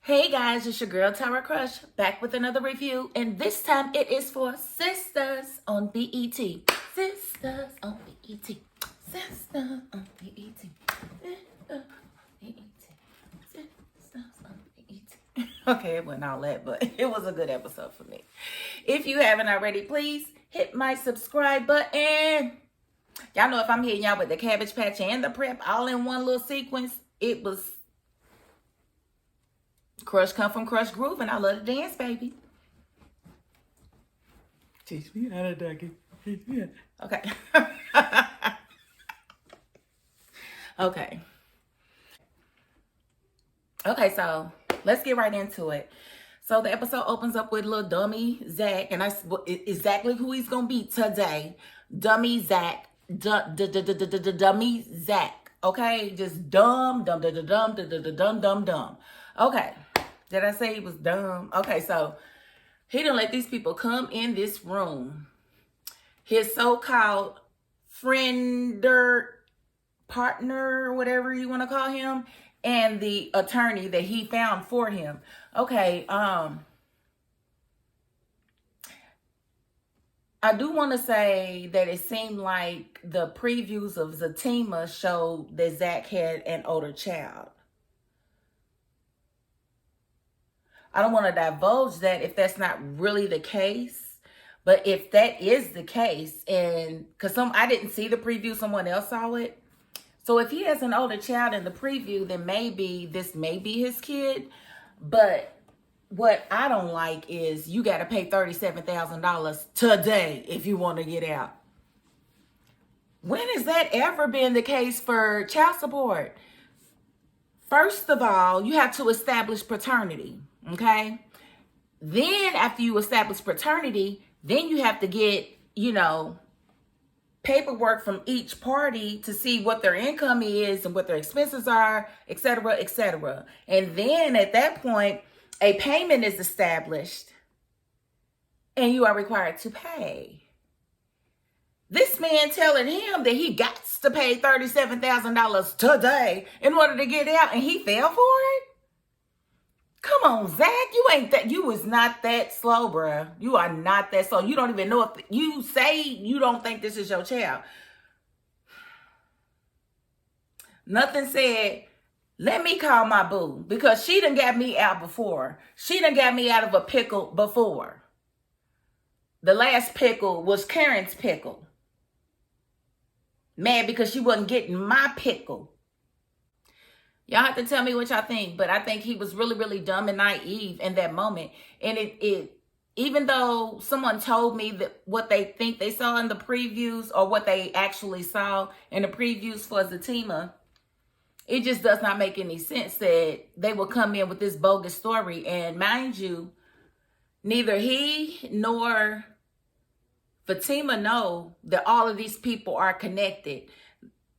Hey guys, it's your girl Tara Crush back with another review, and this time it is for Sistas on BET. Sistas on BET. Sistas on BET. Sistas on BET. Okay, it wasn't all that, but it was a good episode for me. If you haven't already, please hit my subscribe button. Y'all know if I'm hitting y'all with the Cabbage Patch and the Prep all in one little sequence, it was Crush come from Crush Groove, and I love to dance, baby. Teach me how to duck it. Teach me how. Okay. Okay. Okay, so let's get right into it. So the episode opens up with little dummy Zach, and exactly who he's gonna be today. Dummy Zach. Dummy Zach. Okay, just dumb. Okay. Did I say he was dumb? Okay, so he didn't let these people come in this room. His so-called friender, partner, whatever you want to call him, and the attorney that he found for him. Okay, I do want to say that it seemed like the previews of Zatima showed that Zach had an older child. I don't want to divulge that if that's not really the case. But if that is the case, and because I didn't see the preview, someone else saw it. So if he has an older child in the preview, then maybe this may be his kid. But what I don't like is you got to pay $37,000 today if you want to get out. When has that ever been the case for child support? First of all, you have to establish paternity. Okay. Then after you establish paternity, then you have to get, paperwork from each party to see what their income is and what their expenses are, et cetera, et cetera. And then at that point, a payment is established and you are required to pay. This man telling him that he got to pay $37,000 today in order to get out, and he fell for it? Come on, Zach, you was not that slow, bruh. You are not that slow. You don't even know if you say you don't think this is your child. Nothing said, let me call my boo, because she done got me out before. She done got me out of a pickle before. The last pickle was Karen's pickle. Mad because she wasn't getting my pickle. Y'all have to tell me what y'all think, but I think he was really, really dumb and naive in that moment. And it even though someone told me that what they think they saw in the previews or what they actually saw in the previews for Zatima, it just does not make any sense that they will come in with this bogus story. And mind you, neither he nor Fatima know that all of these people are connected.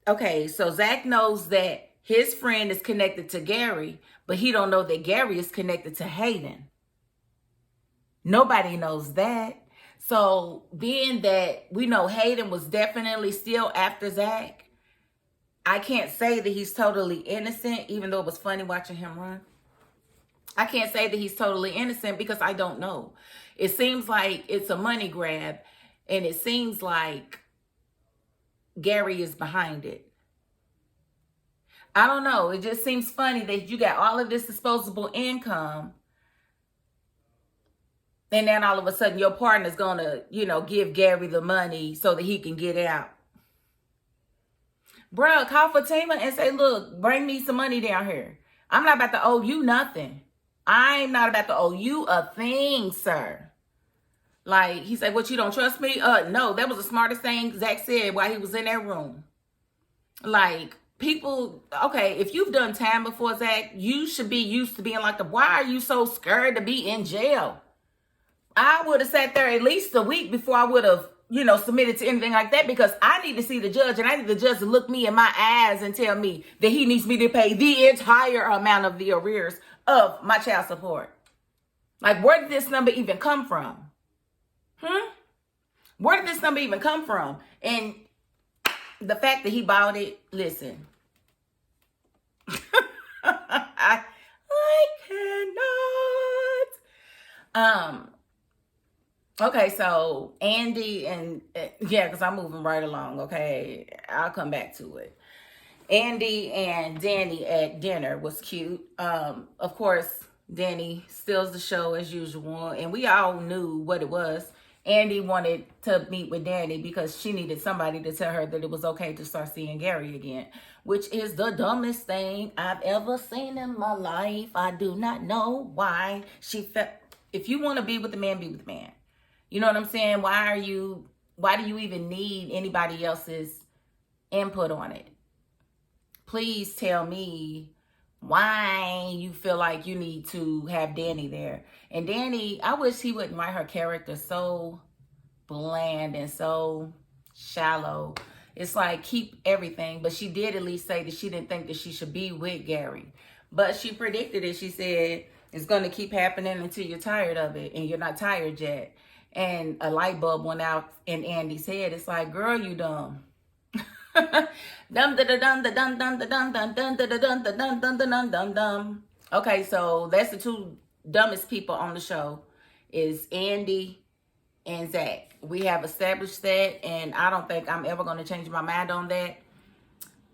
Okay, so Zach knows that his friend is connected to Gary, but he don't know that Gary is connected to Hayden. Nobody knows that. So being that we know Hayden was definitely still after Zach, I can't say that he's totally innocent, even though it was funny watching him run. I can't say that he's totally innocent because I don't know. It seems like it's a money grab, and it seems like Gary is behind it. I don't know. It just seems funny that you got all of this disposable income, and then all of a sudden your partner's going to, give Gary the money so that he can get out. Bruh, call Fatima and say, look, bring me some money down here. I'm not about to owe you nothing. I'm not about to owe you a thing, sir. Like, he said, what, you don't trust me? No, that was the smartest thing Zach said while he was in that room. Like, people, okay, if you've done time before, Zach, you should be used to being like, why are you so scared to be in jail? I would have sat there at least a week before I would have, submitted to anything like that, because I need to see the judge, and I need the judge to look me in my eyes and tell me that he needs me to pay the entire amount of the arrears of my child support. Like, where did this number even come from? Where did this number even come from? And the fact that he bought it, listen. I cannot Okay, so Andi and yeah, because I'm moving right along. Okay, I'll come back to it. Andi and Dani at dinner was cute. Of course, Dani steals the show as usual, and we all knew what it was. Andi wanted to meet with Dani because she needed somebody to tell her that it was okay to start seeing Gary again, which is the dumbest thing I've ever seen in my life. I do not know why she felt. If you want to be with the man, be with the man. You know what I'm saying? Why do you even need anybody else's input on it? Please tell me why you feel like you need to have Dani there. And Dani, I wish he wouldn't write her character so bland and so shallow. It's like, keep everything. But she did at least say that she didn't think that she should be with Gary. But she predicted it. She said, it's going to keep happening until you're tired of it. And you're not tired yet. And a light bulb went out in Andi's head. It's like, girl, you dumb. Okay, so that's the two dumbest people on the show is Andi and Zach. We have established that, and I don't think I'm ever going to change my mind on that.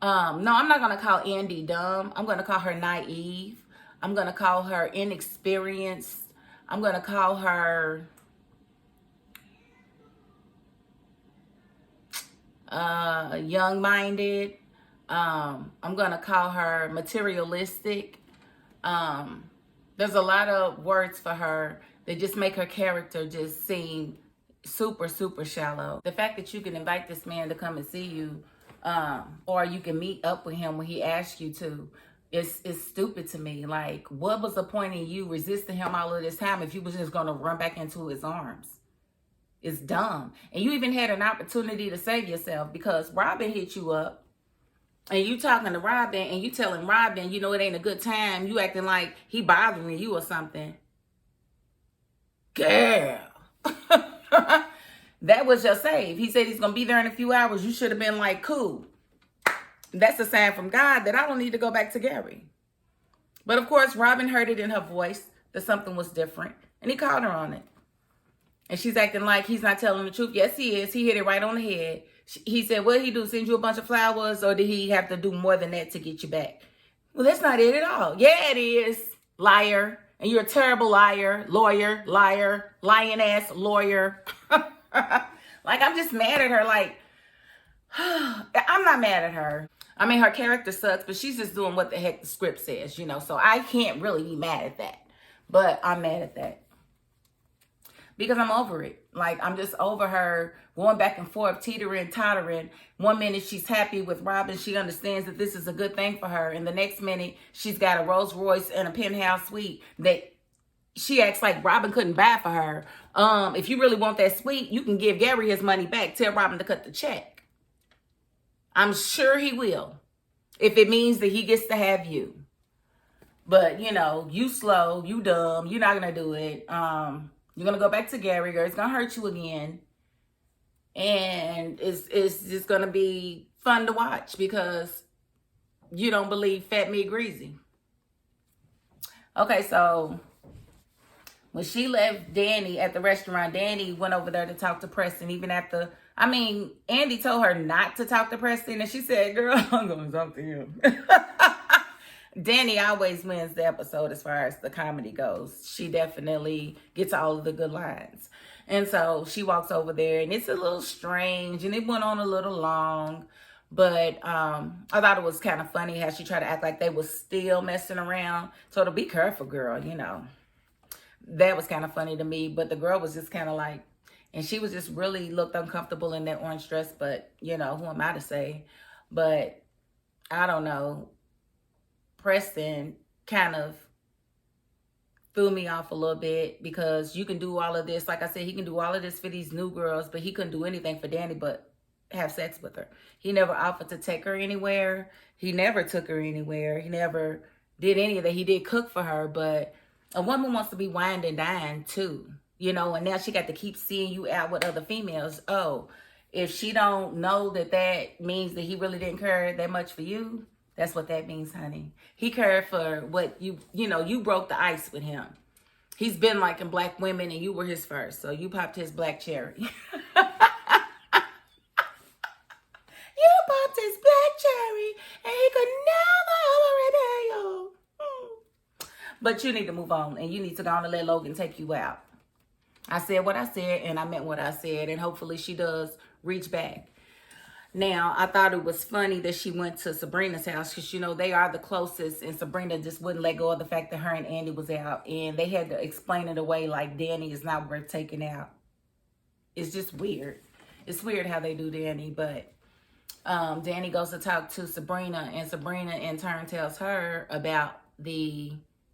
No, I'm not going to call Andi dumb. I'm going to call her naive. I'm going to call her inexperienced. I'm going to call her young-minded. I'm going to call her materialistic. There's a lot of words for her that just make her character just seem super, super shallow. The fact that you can invite this man to come and see you, or you can meet up with him when he asks you to, is stupid to me. Like, what was the point in you resisting him all of this time if you was just going to run back into his arms? It's dumb. And you even had an opportunity to save yourself because Robin hit you up and you talking to Robin and you telling Robin, you know, it ain't a good time. You acting like he bothering you or something. Girl. That was your save. He said he's going to be there in a few hours. You should have been like, cool. That's a sign from God that I don't need to go back to Gary. But of course, Robin heard it in her voice that something was different. And he called her on it. And she's acting like he's not telling the truth. Yes, he is. He hit it right on the head. He said, what did he do? Send you a bunch of flowers? Or did he have to do more than that to get you back? Well, that's not it at all. Yeah, it is. Liar. And you're a terrible liar. Lawyer. Liar. Lying-ass lawyer. Like, I'm just mad at her. Like, I'm not mad at her. I mean, her character sucks, but she's just doing what the heck the script says, you know. So I can't really be mad at that. But I'm mad at that. Because I'm over it. Like, I'm just over her going back and forth, teetering, tottering. One minute she's happy with Robin. She understands that this is a good thing for her. And the next minute she's got a Rolls Royce and a penthouse suite that she acts like Robin couldn't buy for her. If you really want that suite, you can give Gary his money back. Tell Robin to cut the check. I'm sure he will. If it means that he gets to have you. But, you know, you slow, you dumb, you're not going to do it. You're going to go back to Gary, girl. It's going to hurt you again. And it's just going to be fun to watch because you don't believe fat meat greasy. Okay, so when she left Dani at the restaurant, Dani went over there to talk to Preston even after, I mean, Andi told her not to talk to Preston. And she said, girl, I'm going to talk to him. Dani always wins the episode as far as the comedy goes. She definitely gets all of the good lines. And so she walks over there and it's a little strange and it went on a little long. But I thought it was kind of funny how she tried to act like they were still messing around. So to be careful, girl, you know. That was kind of funny to me. But the girl was just kind of like, and she was just really looked uncomfortable in that orange dress. But, you know, who am I to say? But I don't know. Preston kind of threw me off a little bit because you can do all of this. Like I said, he can do all of this for these new girls, but he couldn't do anything for Dani but have sex with her. He never offered to take her anywhere. He never took her anywhere. He never did any of that. He did cook for her, but a woman wants to be wined and dined too, you know, and now she got to keep seeing you out with other females. Oh, if she don't know that that means that he really didn't care that much for you, that's what that means, honey. He cared for what you know, you broke the ice with him. He's been liking black women, and you were his first. So you popped his black cherry. You popped his black cherry, and he could never ever repay you. But you need to move on, and you need to go on and let Logan take you out. I said what I said, and I meant what I said, and hopefully she does reach back. Now, I thought it was funny that she went to Sabrina's house because, you know, they are the closest, and Sabrina just wouldn't let go of the fact that her and Andi was out, and they had to explain it away like Dani is not worth taking out. It's just weird. It's weird how they do Dani, but Dani goes to talk to Sabrina, and Sabrina in turn tells her about the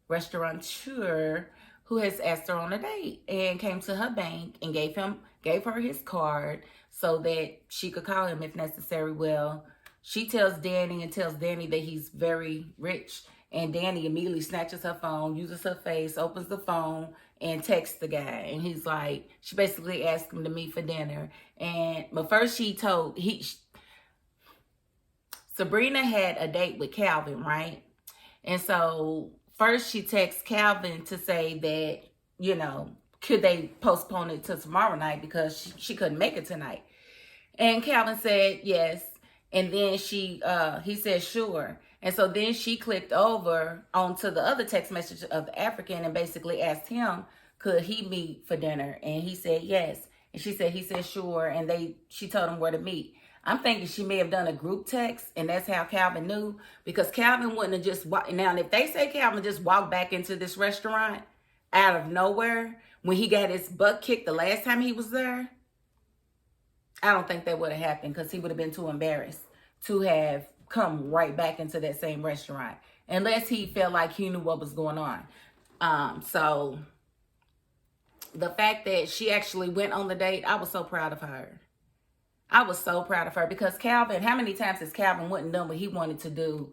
restaurateur who has asked her on a date and came to her bank and gave her his card so that she could call him if necessary. Well, she tells Dani that he's very rich, and Dani immediately snatches her phone, uses her face, opens the phone, and texts the guy. And he's like, she basically asked him to meet for dinner. But first Sabrina had a date with Calvin, right? And so first she texts Calvin to say that, you know, could they postpone it to tomorrow night because she couldn't make it tonight. And Calvin said yes. And then he said sure. And so then she clicked over onto the other text message of the African and basically asked him, could he meet for dinner? And he said yes. And he said sure. And she told him where to meet. I'm thinking she may have done a group text, and that's how Calvin knew, because Calvin wouldn't have just walked. Now, if they say Calvin just walked back into this restaurant out of nowhere when he got his butt kicked the last time he was there, I don't think that would have happened, because he would have been too embarrassed to have come right back into that same restaurant, unless he felt like he knew what was going on. So the fact that she actually went on the date, I was so proud of her. I was so proud of her, because Calvin, how many times has Calvin wouldn't done what he wanted to do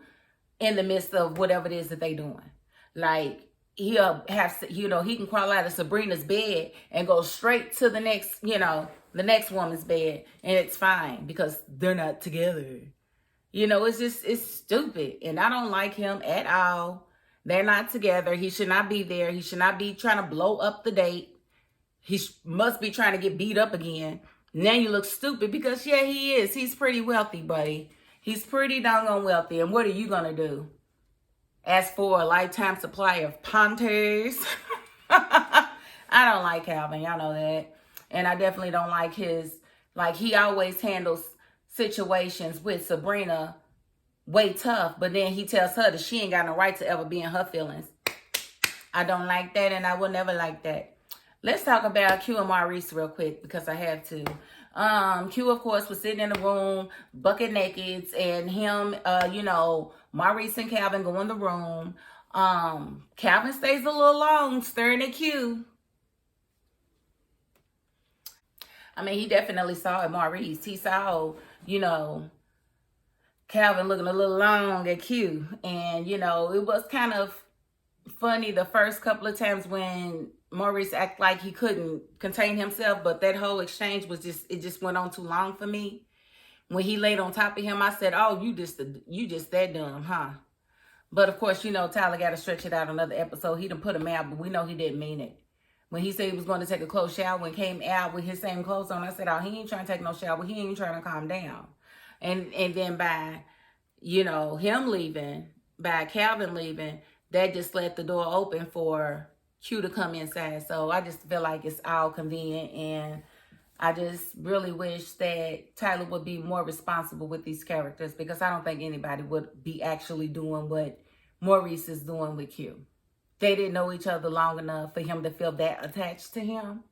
in the midst of whatever it is that they doing? Like, he'll have, you know, he can crawl out of Sabrina's bed and go straight to the next, you know, the next woman's bed, and it's fine because they're not together. You know, it's stupid, and I don't like him at all. They're not together. He should not be there. He should not be trying to blow up the date. He must be trying to get beat up again. Now you look stupid because, yeah, he is. He's pretty wealthy, buddy. He's pretty doggone wealthy. And what are you going to do? Ask for a lifetime supply of Pontes? I don't like Calvin. Y'all know that. And I definitely don't like he always handles situations with Sabrina way tough. But then he tells her that she ain't got no right to ever be in her feelings. I don't like that, and I will never like that. Let's talk about Q and Maurice real quick, because I have to. Q, of course, was sitting in the room, bucket naked, and him, you know, Maurice and Calvin go in the room. Calvin stays a little long, staring at Q. I mean, he definitely saw it, Maurice. He saw, you know, Calvin looking a little long at Q. And, you know, it was kind of funny the first couple of times when Maurice acted like he couldn't contain himself, but that whole exchange was it just went on too long for me. When he laid on top of him, I said, oh, you just that dumb, huh? But of course, you know, Tyler got to stretch it out another episode. He done put him out, but we know he didn't mean it. When he said he was going to take a close shower and came out with his same clothes on, I said, oh, he ain't trying to take no shower. He ain't trying to calm down. And then by, you know, him leaving, by Calvin leaving, that just left the door open for Q to come inside. So I just feel like it's all convenient, and I just really wish that Tyler would be more responsible with these characters, because I don't think anybody would be actually doing what Maurice is doing with Q. They didn't know each other long enough for him to feel that attached to him.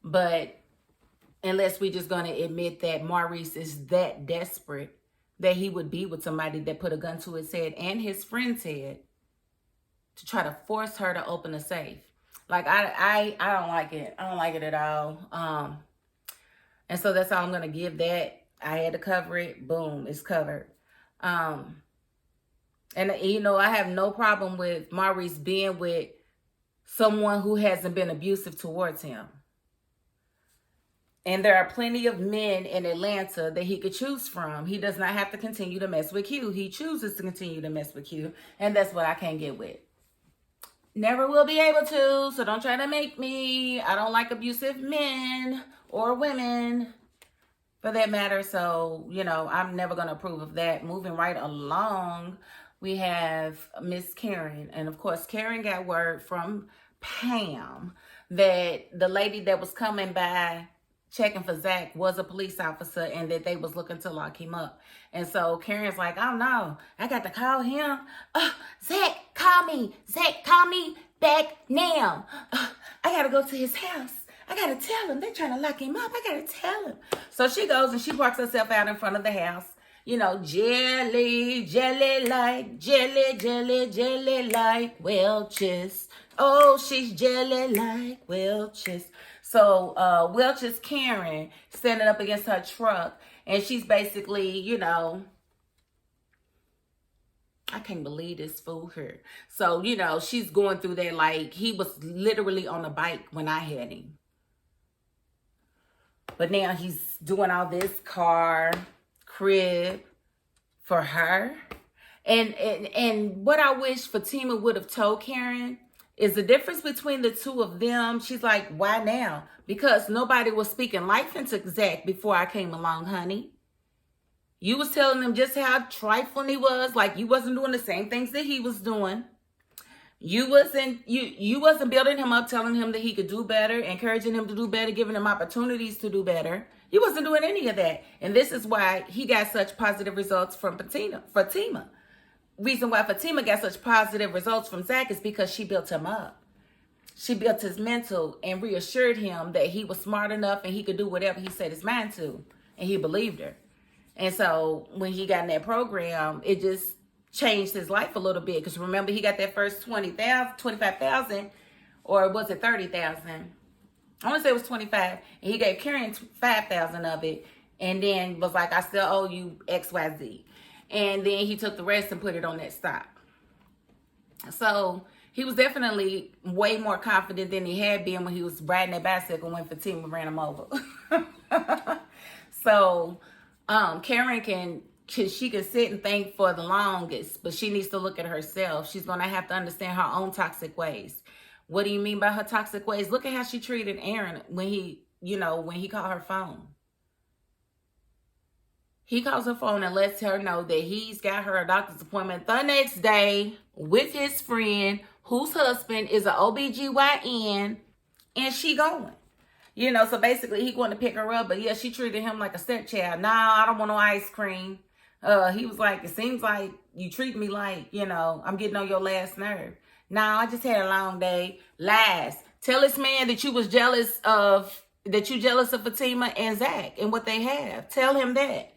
But unless we just going to admit that Maurice is that desperate that he would be with somebody that put a gun to his head and his friend's head to try to force her to open a safe. Like, I don't like it. I don't like it at all. And so that's all I'm going to give that. I had to cover it. Boom, it's covered. And, you know, I have no problem with Maurice being with someone who hasn't been abusive towards him. And there are plenty of men in Atlanta that he could choose from. He does not have to continue to mess with Q. He chooses to continue to mess with Q. And that's what I can't get with. Never will be able to, so don't try to make me. I don't like abusive men or women for that matter. So, you know, I'm never going to approve of that. Moving right along, we have Miss Karen. And of course, Karen got word from Pam that the lady that was coming by checking for Zach was a police officer and that they was looking to lock him up. And so Karen's like, oh no, I got to call him. Zach, call me. Zach, call me back now. I got to go to his house. I got to tell him. They're trying to lock him up. I got to tell him. So she goes and she parks herself out in front of the house. You know, jelly, jelly like, jelly, jelly, jelly like Welch's. Oh, she's jelly like Welch's. So Welch's Karen standing up against her truck. And she's basically, you know, I can't believe this fool here. So, you know, she's going through there like he was literally on a bike when I had him. But now he's doing all this car, crib for her. And what I wish Fatima would have told Karen is the difference between the two of them. She's like, why now? Because nobody was speaking life into Zach before I came along, honey. You was telling him just how trifling he was, like you wasn't doing the same things that he was doing. You wasn't building him up, telling him that he could do better, encouraging him to do better, giving him opportunities to do better. You wasn't doing any of that. And this is why he got such positive results from Fatima. Reason why Fatima got such positive results from Zach is because she built him up. She built his mental and reassured him that he was smart enough and he could do whatever he set his mind to. And he believed her. And so when he got in that program, it just changed his life a little bit. Because remember, he got that first 25,000, or was it 30,000? I want to say it was 25. And he gave Karen 5,000 of it. And then was like, I still owe you XYZ. And then he took the rest and put it on that stock. So he was definitely way more confident than he had been when he was riding that bicycle when Fatima ran him over. So Karen can sit and think for the longest, but she needs to look at herself. She's going to have to understand her own toxic ways. What do you mean by her toxic ways? Look at how she treated Aaron when he called her phone. He calls her phone and lets her know that he's got her a doctor's appointment the next day with his friend, whose husband is an OBGYN, and she going. You know, so basically he going to pick her up, but yeah, she treated him like a stepchild. Nah, I don't want no ice cream. He was like, it seems like you treat me like, you know, I'm getting on your last nerve. Nah, I just had a long day. Lies. Tell this man that you jealous of Fatima and Zach and what they have. Tell him that.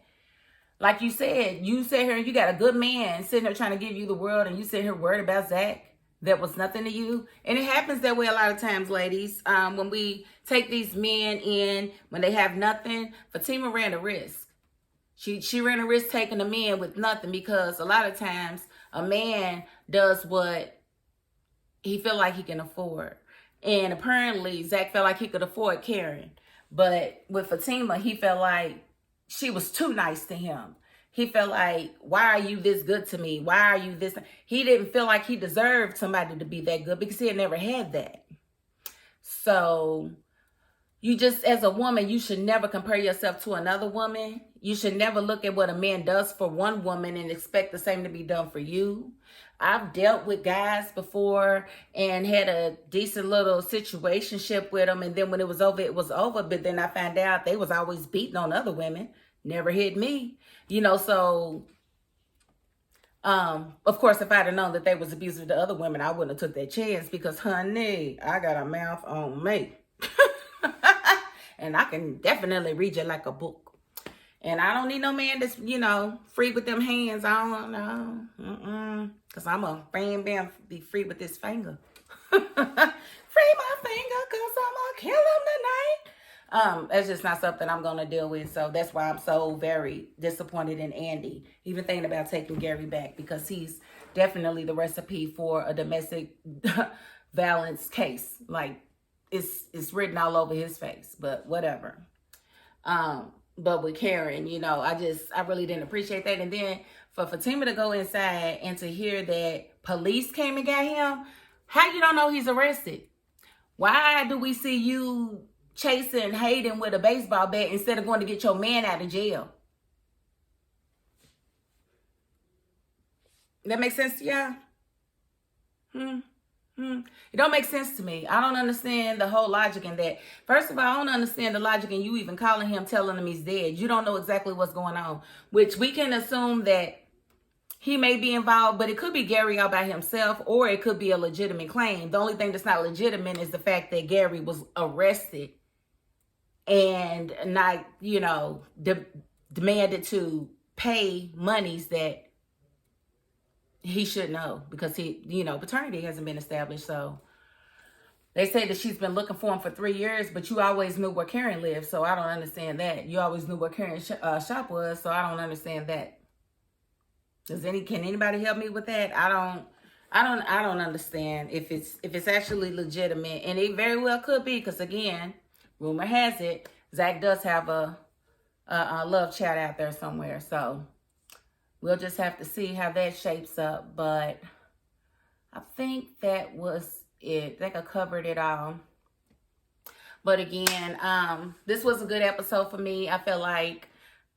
Like you sit here and you got a good man sitting there trying to give you the world and you sit here worried about Zach. That was nothing to you. And it happens that way a lot of times, ladies. When we take these men in, when they have nothing, Fatima ran a risk. She ran a risk taking a man with nothing because a lot of times a man does what he feel like he can afford. And apparently Zach felt like he could afford Karen. But with Fatima, he felt like she was too nice to him. He felt like, why are you this good to me? Why are you this? He didn't feel like he deserved somebody to be that good because he had never had that. So you just, as a woman, you should never compare yourself to another woman. You should never look at what a man does for one woman and expect the same to be done for you. I've dealt with guys before and had a decent little situationship with them. And then when it was over, it was over. But then I found out they was always beating on other women. Never hit me. You know, so, of course, if I'd have known that they was abusive to other women, I wouldn't have took that chance because, honey, I got a mouth on me. And I can definitely read you like a book. And I don't need no man that's, you know, free with them hands. I don't know. Because I'm a be free with this finger. Free my finger because I'm going to kill him tonight. That's just not something I'm going to deal with. So that's why I'm so very disappointed in Andi. Even thinking about taking Gary back because he's definitely the recipe for a domestic violence case. Like, it's written all over his face. But whatever. But with Karen, you know, I really didn't appreciate that. And then for Fatima to go inside and to hear that police came and got him, How you don't know he's arrested? Why do we see you chasing Hayden with a baseball bat instead of going to get your man out of jail? That makes sense to y'all? It don't make sense to me. I don't understand the whole logic in that. First of all, I don't understand the logic in you even calling him, telling him he's dead. You don't know exactly what's going on, which we can assume that he may be involved, but it could be Gary all by himself, or it could be a legitimate claim. The only thing that's not legitimate is the fact that Gary was arrested and not, demanded to pay monies that he should know, because paternity hasn't been established. So they say that she's been looking for him for 3 years, but you always knew where Karen lived. So I don't understand that. You always knew where Karen's shop was. So I don't understand that. Can anybody help me with that? I don't understand if it's actually legitimate, and it very well could be, because again, rumor has it Zach does have a love chat out there somewhere. So we'll just have to see how that shapes up. But I think that was it. I think I covered it all. But again, this was a good episode for me. I feel like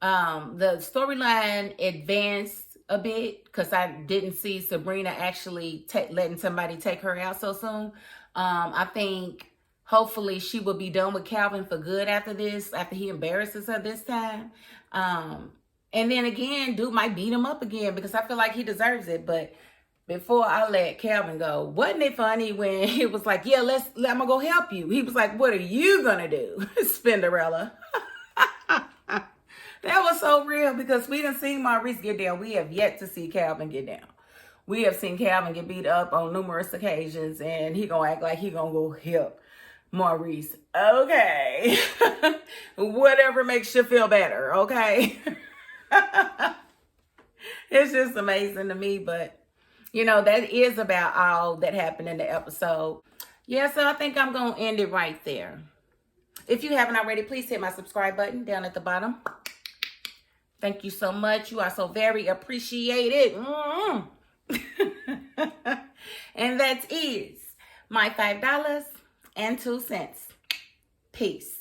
the storyline advanced a bit, because I didn't see Sabrina actually letting somebody take her out so soon. I think hopefully she will be done with Calvin for good after this, after he embarrasses her this time. And then again, dude might beat him up again, because I feel like he deserves it. But before I let Calvin go, wasn't it funny when he was like, yeah, I'm gonna go help you. He was like, what are you gonna do, Spinderella? That was so real, because we done seen Maurice get down. We have yet to see Calvin get down. We have seen Calvin get beat up on numerous occasions, and he gonna act like he gonna go help Maurice. Okay. Whatever makes you feel better, okay? It's just amazing to me, but that is about all that happened in the episode. Yeah, so I think I'm gonna end it right there. If you haven't already, please hit my subscribe button down at the bottom. Thank you so much. You are so very appreciated. And that is my $5.02. Peace.